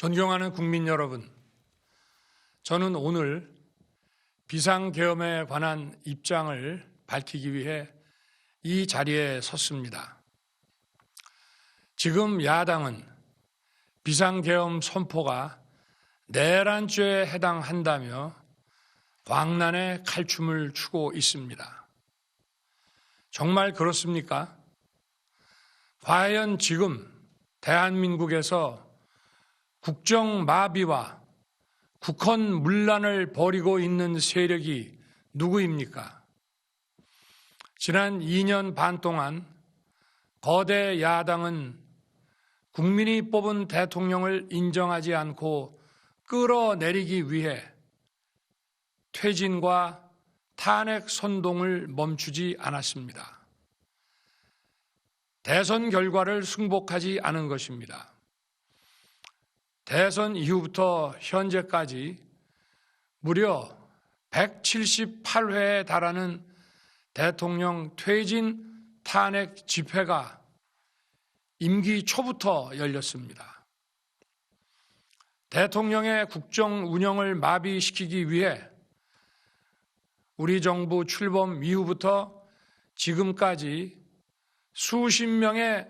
존경하는 국민 여러분, 저는 오늘 비상계엄에 관한 입장을 밝히기 위해 이 자리에 섰습니다. 지금 야당은 비상계엄 선포가 내란죄에 해당한다며 광란의 칼춤을 추고 있습니다. 정말 그렇습니까? 과연 지금 대한민국에서 국정마비와 국헌문란을 벌이고 있는 세력이 누구입니까? 지난 2년 반 동안 거대 야당은 국민이 뽑은 대통령을 인정하지 않고 끌어내리기 위해 퇴진과 탄핵 선동을 멈추지 않았습니다. 대선 결과를 승복하지 않은 것입니다. 대선 이후부터 현재까지 무려 178회에 달하는 대통령 퇴진 탄핵 집회가 임기 초부터 열렸습니다. 대통령의 국정 운영을 마비시키기 위해 우리 정부 출범 이후부터 지금까지 수십 명의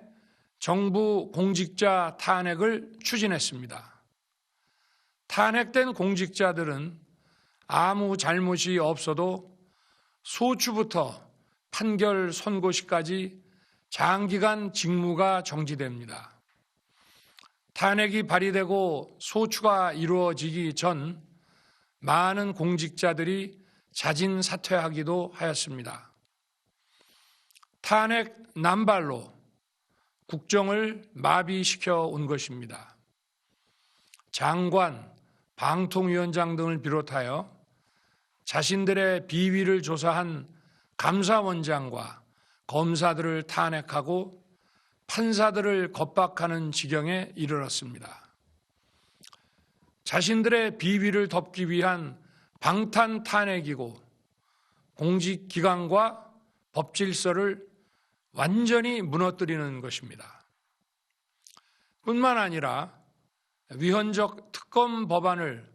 정부 공직자 탄핵을 추진했습니다. 탄핵된 공직자들은 아무 잘못이 없어도 소추부터 판결 선고시까지 장기간 직무가 정지됩니다. 탄핵이 발의되고 소추가 이루어지기 전 많은 공직자들이 자진 사퇴하기도 하였습니다. 탄핵 남발로 국정을 마비시켜 온 것입니다. 장관, 방통위원장 등을 비롯하여 자신들의 비위를 조사한 감사원장과 검사들을 탄핵하고 판사들을 겁박하는 지경에 이르렀습니다. 자신들의 비위를 덮기 위한 방탄 탄핵이고 공직기관과 법질서를 완전히 무너뜨리는 것입니다. 뿐만 아니라 위헌적 특검 법안을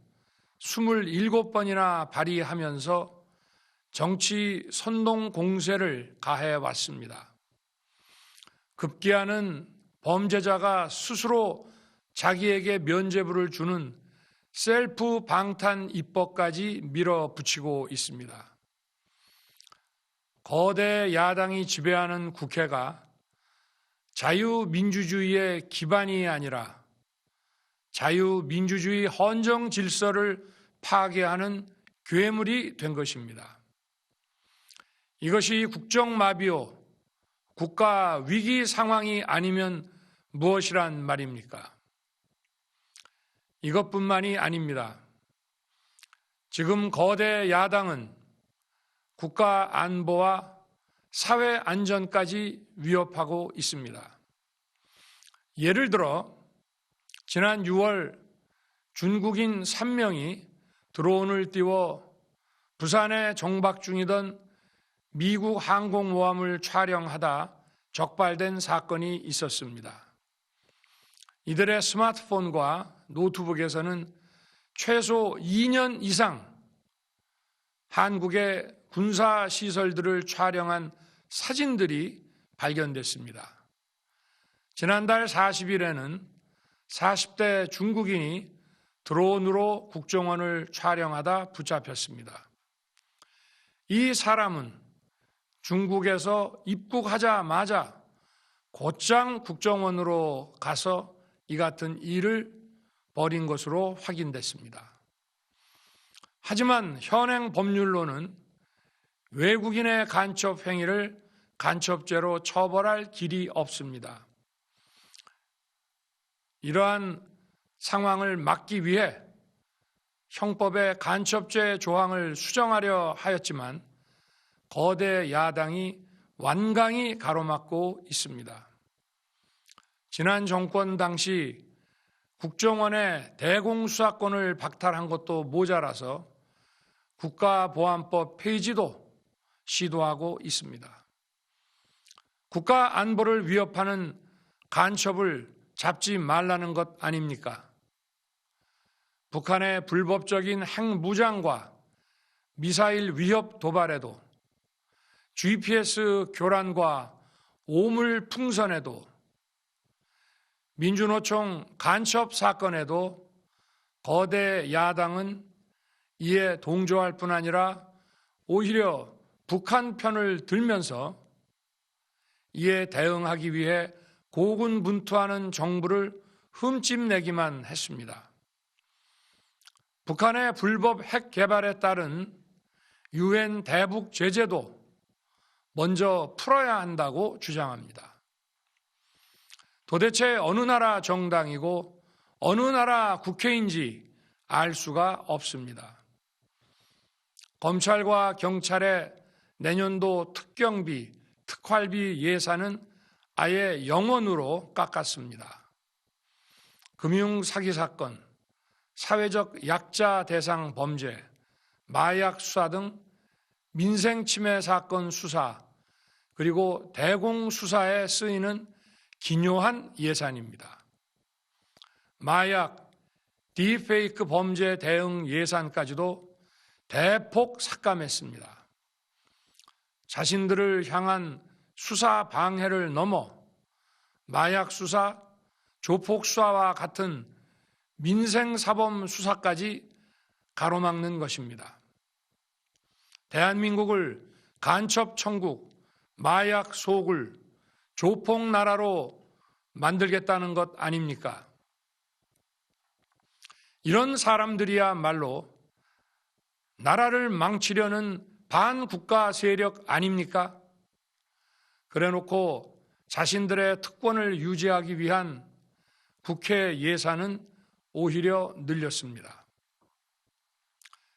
27번이나 발의하면서 정치 선동 공세를 가해왔습니다. 급기야는 범죄자가 스스로 자기에게 면죄부를 주는 셀프 방탄 입법까지 밀어붙이고 있습니다. 거대 야당이 지배하는 국회가 자유민주주의의 기반이 아니라 자유민주주의 헌정 질서를 파괴하는 괴물이 된 것입니다. 이것이 국정마비요, 국가 위기 상황이 아니면 무엇이란 말입니까? 이것뿐만이 아닙니다. 지금 거대 야당은 국가 안보와 사회 안전까지 위협하고 있습니다. 예를 들어 지난 6월 중국인 3명이 드론을 띄워 부산에 정박 중이던 미국 항공모함을 촬영하다 적발된 사건이 있었습니다. 이들의 스마트폰과 노트북에서는 최소 2년 이상 한국의 군사시설들을 촬영한 사진들이 발견됐습니다. 지난달 40일에는 40대 중국인이 드론으로 국정원을 촬영하다 붙잡혔습니다. 이 사람은 중국에서 입국하자마자 곧장 국정원으로 가서 이 같은 일을 벌인 것으로 확인됐습니다. 하지만 현행 법률로는 외국인의 간첩 행위를 간첩죄로 처벌할 길이 없습니다. 이러한 상황을 막기 위해 형법의 간첩죄 조항을 수정하려 하였지만 거대 야당이 완강히 가로막고 있습니다. 지난 정권 당시 국정원의 대공수사권을 박탈한 것도 모자라서 국가보안법 폐지도 시도하고 있습니다. 국가 안보를 위협하는 간첩을 잡지 말라는 것 아닙니까? 북한의 불법적인 핵무장과 미사일 위협 도발에도, GPS 교란과 오물 풍선에도, 민주노총 간첩 사건에도 거대 야당은 이에 동조할 뿐 아니라 오히려 북한 편을 들면서 이에 대응하기 위해 고군분투하는 정부를 흠집내기만 했습니다. 북한의 불법 핵 개발에 따른 유엔 대북 제재도 먼저 풀어야 한다고 주장합니다. 도대체 어느 나라 정당이고 어느 나라 국회인지 알 수가 없습니다. 검찰과 경찰의 내년도 특경비, 특활비 예산은 아예 0원으로 깎았습니다. 금융 사기 사건, 사회적 약자 대상 범죄, 마약 수사 등 민생 침해 사건 수사, 그리고 대공 수사에 쓰이는 기묘한 예산입니다. 마약, 딥페이크 범죄 대응 예산까지도 대폭 삭감했습니다. 자신들을 향한 수사 방해를 넘어 마약 수사, 조폭 수사와 같은 민생사범 수사까지 가로막는 것입니다. 대한민국을 간첩 천국, 마약 소굴, 조폭 나라로 만들겠다는 것 아닙니까? 이런 사람들이야말로 나라를 망치려는 반국가 세력 아닙니까? 그래놓고 자신들의 특권을 유지하기 위한 국회 예산은 오히려 늘렸습니다.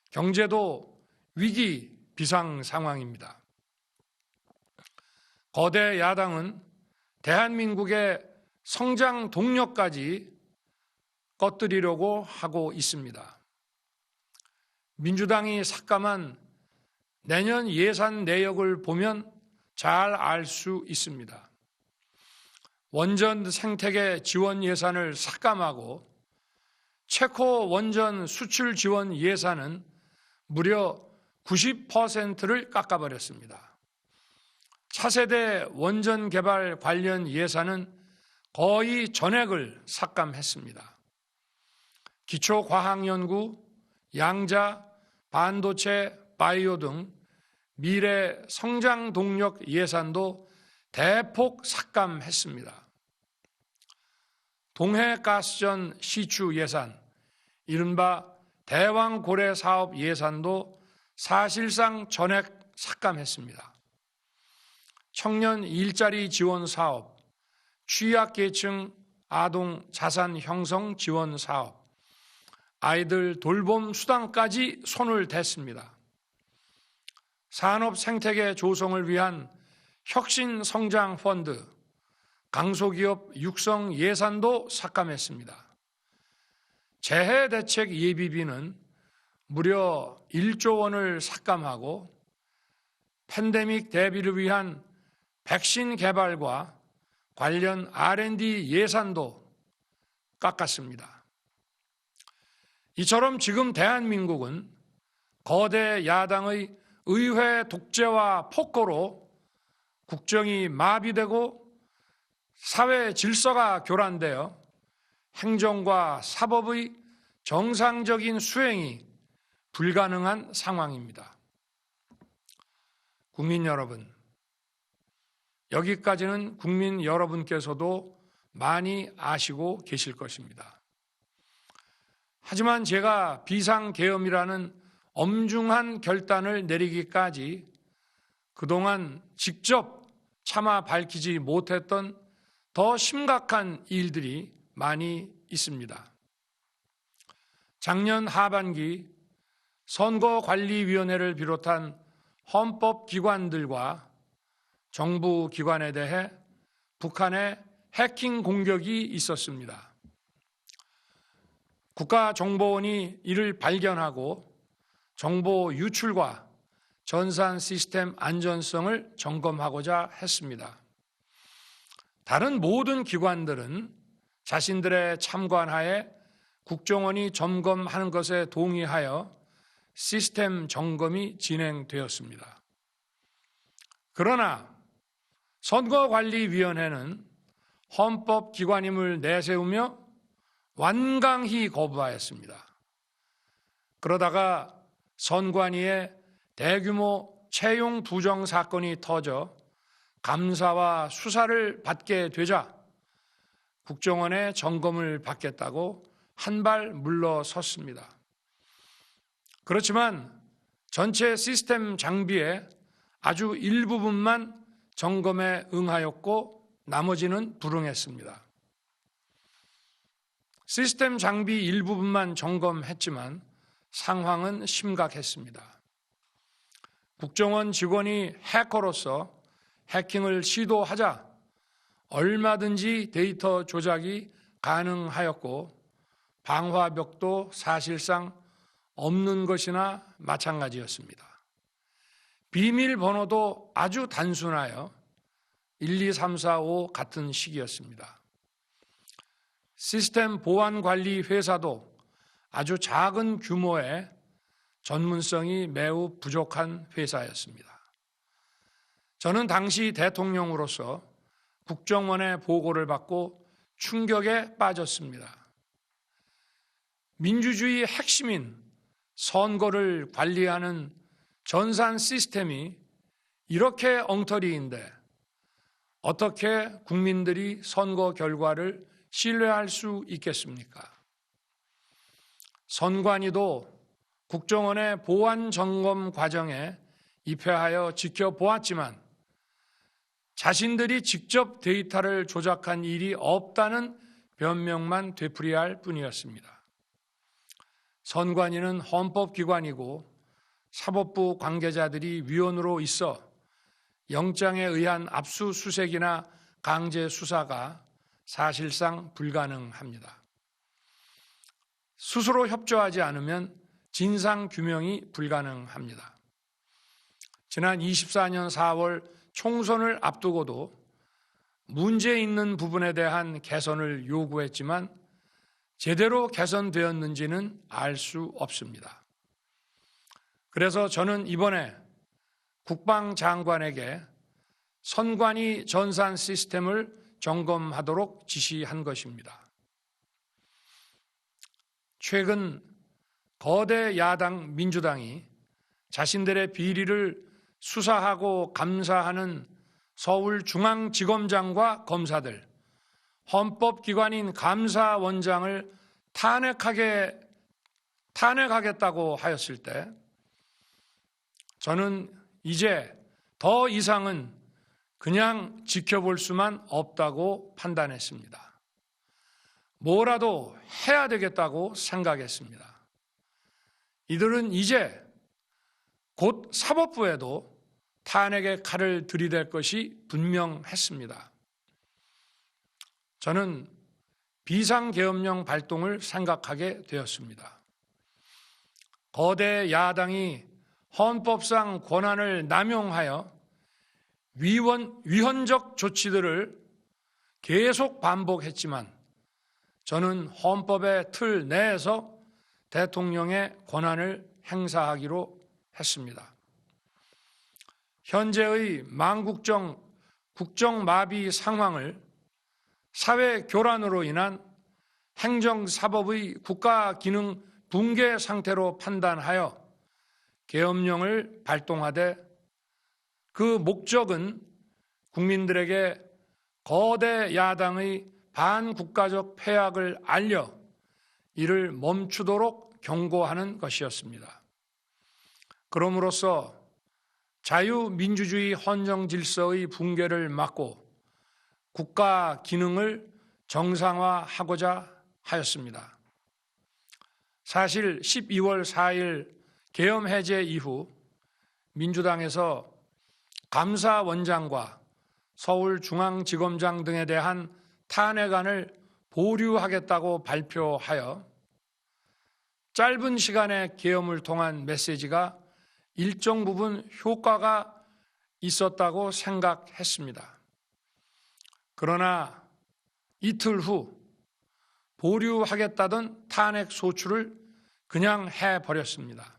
경제도 위기 비상 상황입니다. 거대 야당은 대한민국의 성장 동력까지 꺼뜨리려고 하고 있습니다. 민주당이 삭감한 내년 예산 내역을 보면 잘 알 수 있습니다. 원전 생태계 지원 예산을 삭감하고 체코 원전 수출 지원 예산은 무려 90%를 깎아버렸습니다. 차세대 원전 개발 관련 예산은 거의 전액을 삭감했습니다. 기초과학연구, 양자, 반도체, 바이오 등 미래 성장 동력 예산도 대폭 삭감했습니다. 동해가스전 시추 예산, 이른바 대왕고래 사업 예산도 사실상 전액 삭감했습니다. 청년 일자리 지원 사업, 취약계층 아동 자산 형성 지원 사업, 아이들 돌봄 수당까지 손을 댔습니다. 산업 생태계 조성을 위한 혁신 성장 펀드, 강소기업 육성 예산도 삭감했습니다. 재해 대책 예비비는 무려 1조 원을 삭감하고 팬데믹 대비를 위한 백신 개발과 관련 R&D 예산도 깎았습니다. 이처럼 지금 대한민국은 거대 야당의 의회 독재와 폭거로 국정이 마비되고 사회 질서가 교란되어 행정과 사법의 정상적인 수행이 불가능한 상황입니다. 국민 여러분, 여기까지는 국민 여러분께서도 많이 아시고 계실 것입니다. 하지만 제가 비상계엄이라는 엄중한 결단을 내리기까지 그동안 직접 차마 밝히지 못했던 더 심각한 일들이 많이 있습니다. 작년 하반기 선거관리위원회를 비롯한 헌법기관들과 정부기관에 대해 북한의 해킹 공격이 있었습니다. 국가정보원이 이를 발견하고 정보 유출과 전산 시스템 안전성을 점검하고자 했습니다. 다른 모든 기관들은 자신들의 참관하에 국정원이 점검하는 것에 동의하여 시스템 점검이 진행되었습니다. 그러나 선거관리위원회는 헌법기관임을 내세우며 완강히 거부하였습니다. 그러다가 선관위의 대규모 채용 부정 사건이 터져 감사와 수사를 받게 되자 국정원의 점검을 받겠다고 한 발 물러섰습니다. 그렇지만 전체 시스템 장비의 아주 일부분만 점검에 응하였고 나머지는 불응했습니다. 시스템 장비 일부분만 점검했지만 상황은 심각했습니다. 국정원 직원이 해커로서 해킹을 시도하자 얼마든지 데이터 조작이 가능하였고 방화벽도 사실상 없는 것이나 마찬가지였습니다. 비밀번호도 아주 단순하여 1, 2, 3, 4, 5 같은 식이었습니다. 시스템 보안관리 회사도 아주 작은 규모의 전문성이 매우 부족한 회사였습니다. 저는 당시 대통령으로서 국정원의 보고를 받고 충격에 빠졌습니다. 민주주의의 핵심인 선거를 관리하는 전산 시스템이 이렇게 엉터리인데 어떻게 국민들이 선거 결과를 신뢰할 수 있겠습니까? 선관위도 국정원의 보안 점검 과정에 입회하여 지켜보았지만 자신들이 직접 데이터를 조작한 일이 없다는 변명만 되풀이할 뿐이었습니다. 선관위는 헌법기관이고 사법부 관계자들이 위원으로 있어 영장에 의한 압수수색이나 강제 수사가 사실상 불가능합니다. 스스로 협조하지 않으면 진상규명이 불가능합니다. 지난 24년 4월 총선을 앞두고도 문제 있는 부분에 대한 개선을 요구했지만 제대로 개선되었는지는 알 수 없습니다. 그래서 저는 이번에 국방장관에게 선관위 전산 시스템을 점검하도록 지시한 것입니다. 최근 거대 야당 민주당이 자신들의 비리를 수사하고 감사하는 서울중앙지검장과 검사들, 헌법기관인 감사원장을 탄핵하겠다고 하였을 때 저는 이제 더 이상은 그냥 지켜볼 수만 없다고 판단했습니다. 뭐라도 해야 되겠다고 생각했습니다. 이들은 이제 곧 사법부에도 탄핵의 칼을 들이댈 것이 분명했습니다. 저는 비상계엄령 발동을 생각하게 되었습니다. 거대 야당이 헌법상 권한을 남용하여 위헌적 조치들을 계속 반복했지만 저는 헌법의 틀 내에서 대통령의 권한을 행사하기로 했습니다. 현재의 망국정 국정마비 상황을 사회 교란으로 인한 행정사법의 국가기능 붕괴 상태로 판단하여 계엄령을 발동하되 그 목적은 국민들에게 거대 야당의 반국가적 패악을 알려 이를 멈추도록 경고하는 것이었습니다. 그럼으로써 자유민주주의 헌정 질서의 붕괴를 막고 국가 기능을 정상화하고자 하였습니다. 사실 12월 4일 계엄 해제 이후 민주당에서 감사원장과 서울중앙지검장 등에 대한 탄핵안을 보류하겠다고 발표하여 짧은 시간의 계엄을 통한 메시지가 일정 부분 효과가 있었다고 생각했습니다. 그러나 이틀 후 보류하겠다던 탄핵 소추를 그냥 해버렸습니다.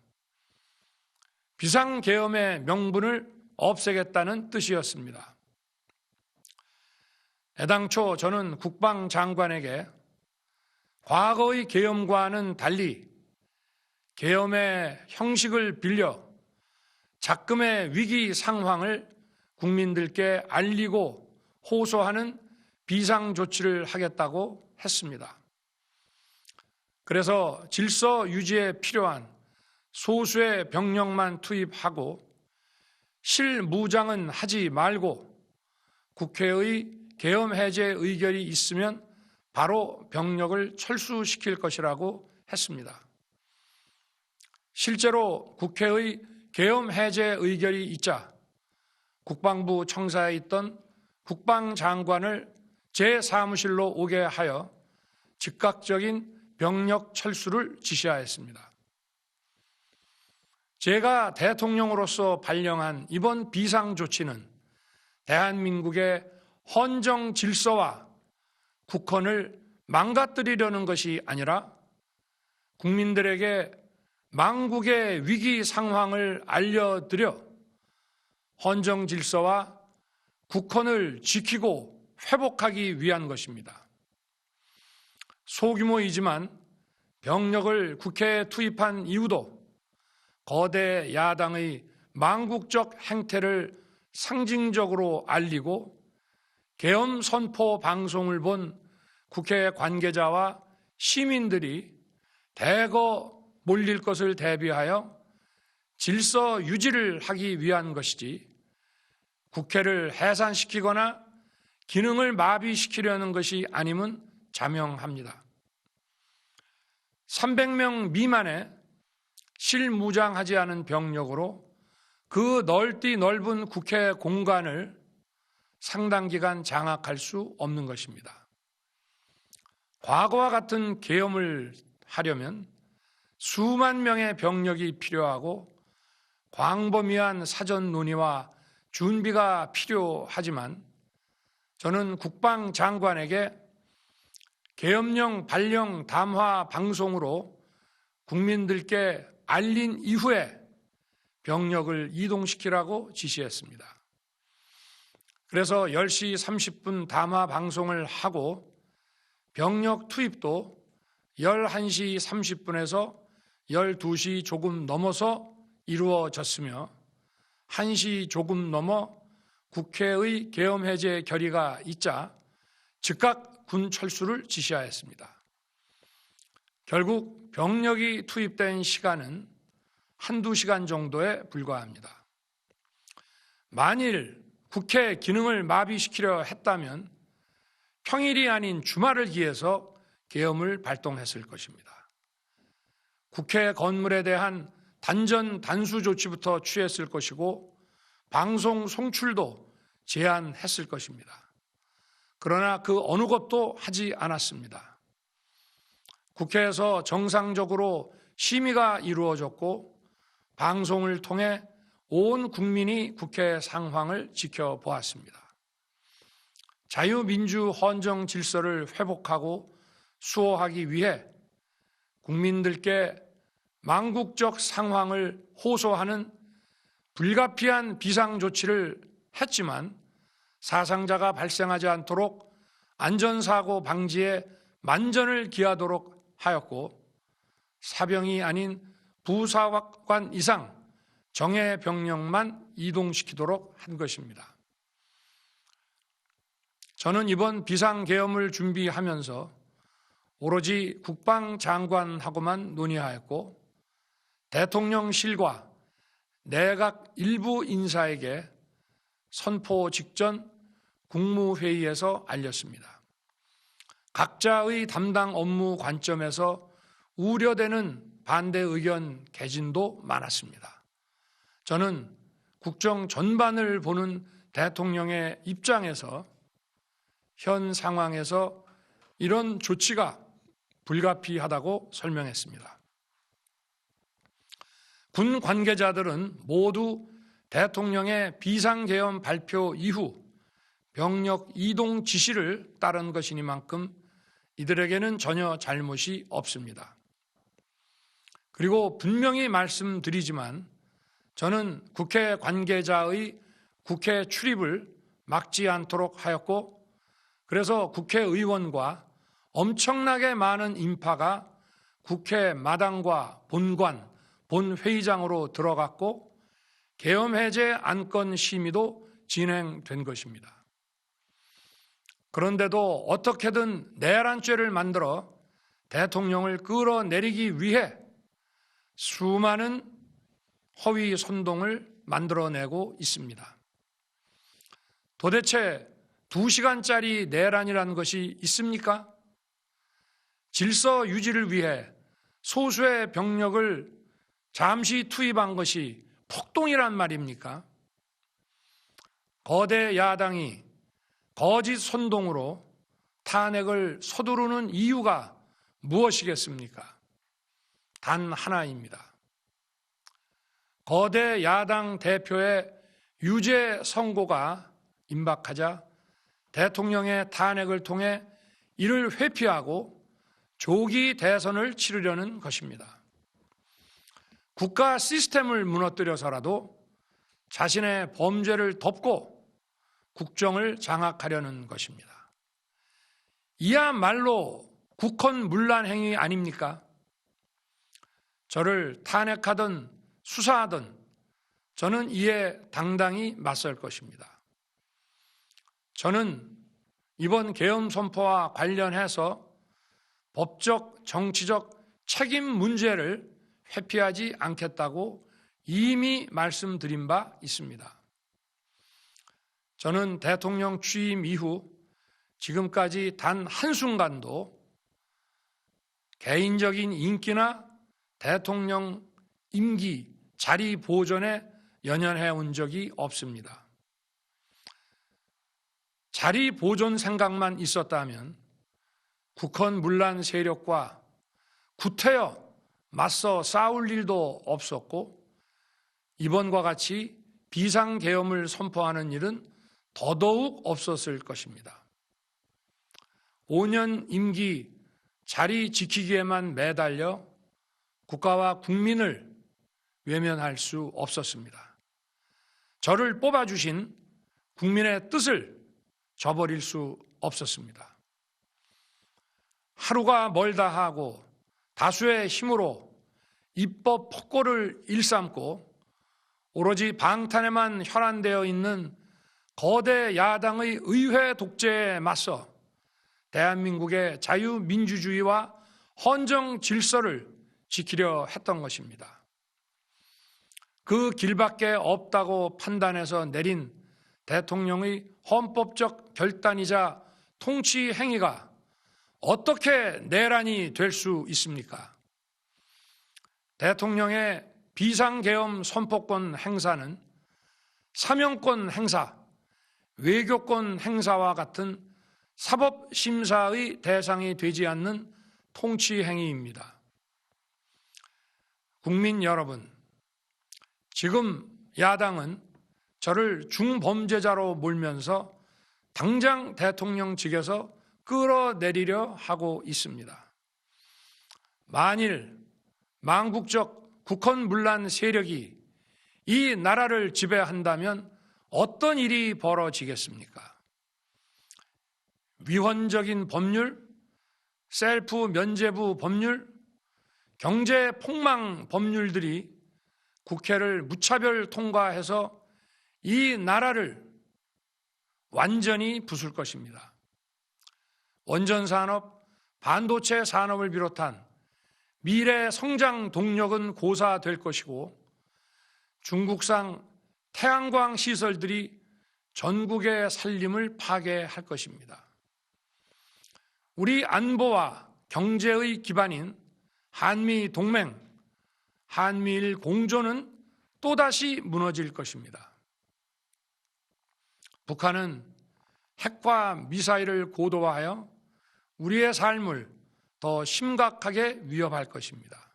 비상계엄의 명분을 없애겠다는 뜻이었습니다. 애당초 저는 국방장관에게 과거의 계엄과는 달리 계엄의 형식을 빌려 작금의 위기 상황을 국민들께 알리고 호소하는 비상조치를 하겠다고 했습니다. 그래서 질서 유지에 필요한 소수의 병력만 투입하고 실무장은 하지 말고 국회의 계엄 해제 의결이 있으면 바로 병력을 철수시킬 것이라고 했습니다. 실제로 국회의 계엄 해제 의결이 있자 국방부 청사에 있던 국방장관을 제 사무실로 오게 하여 즉각적인 병력 철수를 지시하였습니다. 제가 대통령으로서 발령한 이번 비상조치는 대한민국의 헌정 질서와 국헌을 망가뜨리려는 것이 아니라 국민들에게 망국의 위기 상황을 알려드려 헌정 질서와 국헌을 지키고 회복하기 위한 것입니다. 소규모이지만 병력을 국회에 투입한 이유도 거대 야당의 망국적 행태를 상징적으로 알리고 계엄 선포 방송을 본 국회 관계자와 시민들이 대거 몰릴 것을 대비하여 질서 유지를 하기 위한 것이지 국회를 해산시키거나 기능을 마비시키려는 것이 아님은 자명합니다. 300명 미만의 실무장하지 않은 병력으로 그 넓은 국회 공간을 상당 기간 장악할 수 없는 것입니다. 과거와 같은 계엄을 하려면 수만 명의 병력이 필요하고 광범위한 사전 논의와 준비가 필요하지만 저는 국방장관에게 계엄령 발령 담화 방송으로 국민들께 알린 이후에 병력을 이동시키라고 지시했습니다. 그래서 10시 30분 담화 방송을 하고 병력 투입도 11시 30분에서 12시 조금 넘어서 이루어졌으며 1시 조금 넘어 국회의 계엄 해제 결의가 있자 즉각 군 철수를 지시하였습니다. 결국 병력이 투입된 시간은 한두 시간 정도에 불과합니다. 만일 국회 기능을 마비시키려 했다면 평일이 아닌 주말을 기해서 계엄을 발동했을 것입니다. 국회 건물에 대한 단전 단수 조치부터 취했을 것이고 방송 송출도 제한했을 것입니다. 그러나 그 어느 것도 하지 않았습니다. 국회에서 정상적으로 심의가 이루어졌고 방송을 통해 온 국민이 국회 상황을 지켜보았습니다. 자유민주 헌정 질서를 회복하고 수호하기 위해 국민들께 망국적 상황을 호소하는 불가피한 비상조치를 했지만 사상자가 발생하지 않도록 안전사고 방지에 만전을 기하도록 하였고 사병이 아닌 부사관 이상 정예 병력만 이동시키도록 한 것입니다. 저는 이번 비상계엄을 준비하면서 오로지 국방장관하고만 논의하였고 대통령실과 내각 일부 인사에게 선포 직전 국무회의에서 알렸습니다. 각자의 담당 업무 관점에서 우려되는 반대 의견 개진도 많았습니다. 저는 국정 전반을 보는 대통령의 입장에서 현 상황에서 이런 조치가 불가피하다고 설명했습니다. 군 관계자들은 모두 대통령의 비상계엄 발표 이후 병력 이동 지시를 따른 것이니만큼 이들에게는 전혀 잘못이 없습니다. 그리고 분명히 말씀드리지만 저는 국회 관계자의 국회 출입을 막지 않도록 하였고, 그래서 국회의원과 엄청나게 많은 인파가 국회 마당과 본관, 본회의장으로 들어갔고 계엄해제 안건 심의도 진행된 것입니다. 그런데도 어떻게든 내란죄를 만들어 대통령을 끌어내리기 위해 수많은 허위 선동을 만들어내고 있습니다. 도대체 2시간짜리 내란이라는 것이 있습니까? 질서 유지를 위해 소수의 병력을 잠시 투입한 것이 폭동이란 말입니까? 거대 야당이 거짓 선동으로 탄핵을 서두르는 이유가 무엇이겠습니까? 단 하나입니다. 거대 야당 대표의 유죄 선고가 임박하자 대통령의 탄핵을 통해 이를 회피하고 조기 대선을 치르려는 것입니다. 국가 시스템을 무너뜨려서라도 자신의 범죄를 덮고 국정을 장악하려는 것입니다. 이야말로 국헌문란 행위 아닙니까? 저를 탄핵하든 수사하든 저는 이에 당당히 맞설 것입니다. 저는 이번 계엄 선포와 관련해서 법적, 정치적 책임 문제를 회피하지 않겠다고 이미 말씀드린 바 있습니다. 저는 대통령 취임 이후 지금까지 단 한순간도 개인적인 인기나 대통령 임기, 자리 보존에 연연해 온 적이 없습니다. 자리 보존 생각만 있었다면 국헌문란 세력과 구태여 맞서 싸울 일도 없었고 이번과 같이 비상계엄을 선포하는 일은 더더욱 없었을 것입니다. 5년 임기 자리 지키기에만 매달려 국가와 국민을 외면할 수 없었습니다. 저를 뽑아주신 국민의 뜻을 저버릴 수 없었습니다. 하루가 멀다 하고 다수의 힘으로 입법 폭거를 일삼고 오로지 방탄에만 혈안되어 있는 거대 야당의 의회 독재에 맞서 대한민국의 자유민주주의와 헌정 질서를 지키려 했던 것입니다. 그 길밖에 없다고 판단해서 내린 대통령의 헌법적 결단이자 통치 행위가 어떻게 내란이 될 수 있습니까? 대통령의 비상계엄 선포권 행사는 사명권 행사, 외교권 행사와 같은 사법심사의 대상이 되지 않는 통치 행위입니다. 국민 여러분, 지금 야당은 저를 중범죄자로 몰면서 당장 대통령직에서 끌어내리려 하고 있습니다. 만일 망국적 국헌문란 세력이 이 나라를 지배한다면 어떤 일이 벌어지겠습니까? 위헌적인 법률, 셀프 면죄부 법률, 경제 폭망 법률들이 국회를 무차별 통과해서 이 나라를 완전히 부술 것입니다. 원전산업, 반도체 산업을 비롯한 미래 성장 동력은 고사될 것이고 중국산 태양광 시설들이 전국의 살림을 파괴할 것입니다. 우리 안보와 경제의 기반인 한미 동맹, 한미일 공조는 또다시 무너질 것입니다. 북한은 핵과 미사일을 고도화하여 우리의 삶을 더 심각하게 위협할 것입니다.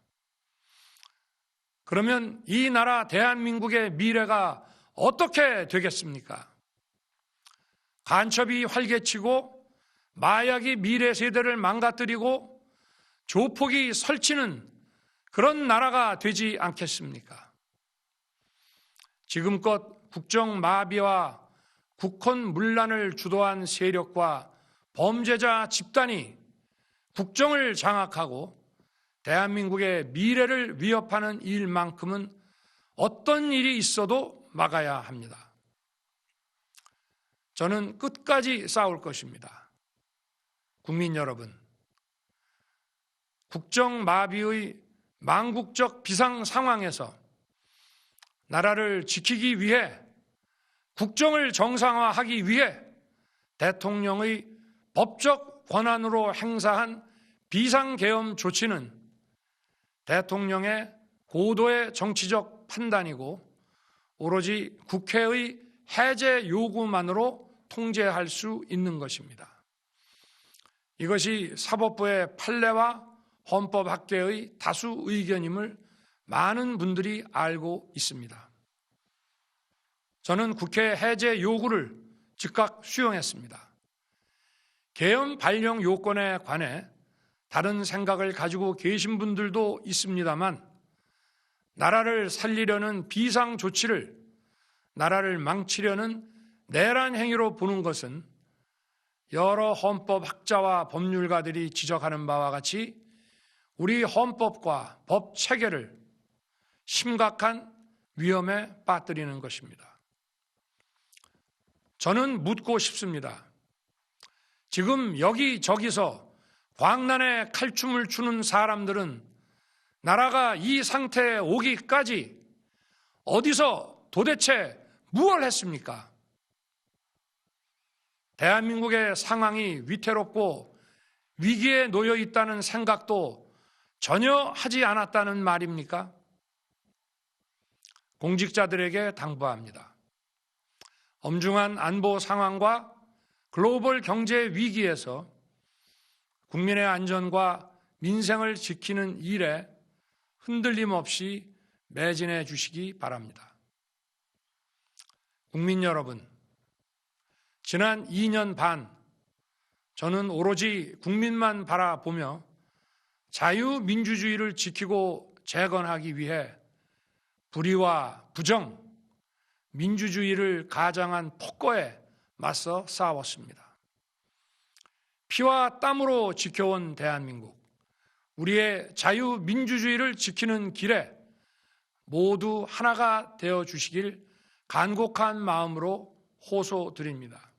그러면 이 나라 대한민국의 미래가 어떻게 되겠습니까? 간첩이 활개치고 마약이 미래 세대를 망가뜨리고 조폭이 설치는 그런 나라가 되지 않겠습니까? 지금껏 국정 마비와 국헌 문란을 주도한 세력과 범죄자 집단이 국정을 장악하고 대한민국의 미래를 위협하는 일만큼은 어떤 일이 있어도 막아야 합니다. 저는 끝까지 싸울 것입니다. 국민 여러분, 국정 마비의 망국적 비상 상황에서 나라를 지키기 위해 국정을 정상화하기 위해 대통령의 법적 권한으로 행사한 비상계엄 조치는 대통령의 고도의 정치적 판단이고 오로지 국회의 해제 요구만으로 통제할 수 있는 것입니다. 이것이 사법부의 판례와 헌법학계의 다수 의견임을 많은 분들이 알고 있습니다. 저는 국회 해제 요구를 즉각 수용했습니다. 계엄 발령 요건에 관해 다른 생각을 가지고 계신 분들도 있습니다만 나라를 살리려는 비상 조치를 나라를 망치려는 내란 행위로 보는 것은 여러 헌법학자와 법률가들이 지적하는 바와 같이 우리 헌법과 법 체계를 심각한 위험에 빠뜨리는 것입니다. 저는 묻고 싶습니다. 지금 여기저기서 광란에 칼춤을 추는 사람들은 나라가 이 상태에 오기까지 어디서 도대체 무엇을 했습니까? 대한민국의 상황이 위태롭고 위기에 놓여 있다는 생각도 전혀 하지 않았다는 말입니까? 공직자들에게 당부합니다. 엄중한 안보 상황과 글로벌 경제 위기에서 국민의 안전과 민생을 지키는 일에 흔들림 없이 매진해 주시기 바랍니다. 국민 여러분, 지난 2년 반 저는 오로지 국민만 바라보며 자유민주주의를 지키고 재건하기 위해 불의와 부정, 민주주의를 가장한 폭거에 맞서 싸웠습니다. 피와 땀으로 지켜온 대한민국, 우리의 자유민주주의를 지키는 길에 모두 하나가 되어 주시길 간곡한 마음으로 호소드립니다.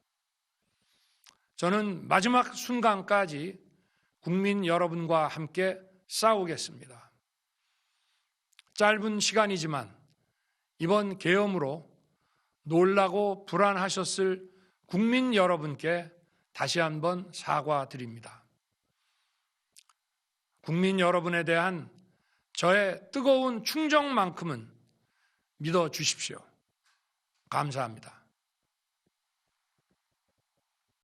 저는 마지막 순간까지 국민 여러분과 함께 싸우겠습니다. 짧은 시간이지만 이번 계엄으로 놀라고 불안하셨을 국민 여러분께 다시 한번 사과드립니다. 국민 여러분에 대한 저의 뜨거운 충정만큼은 믿어 주십시오. 감사합니다.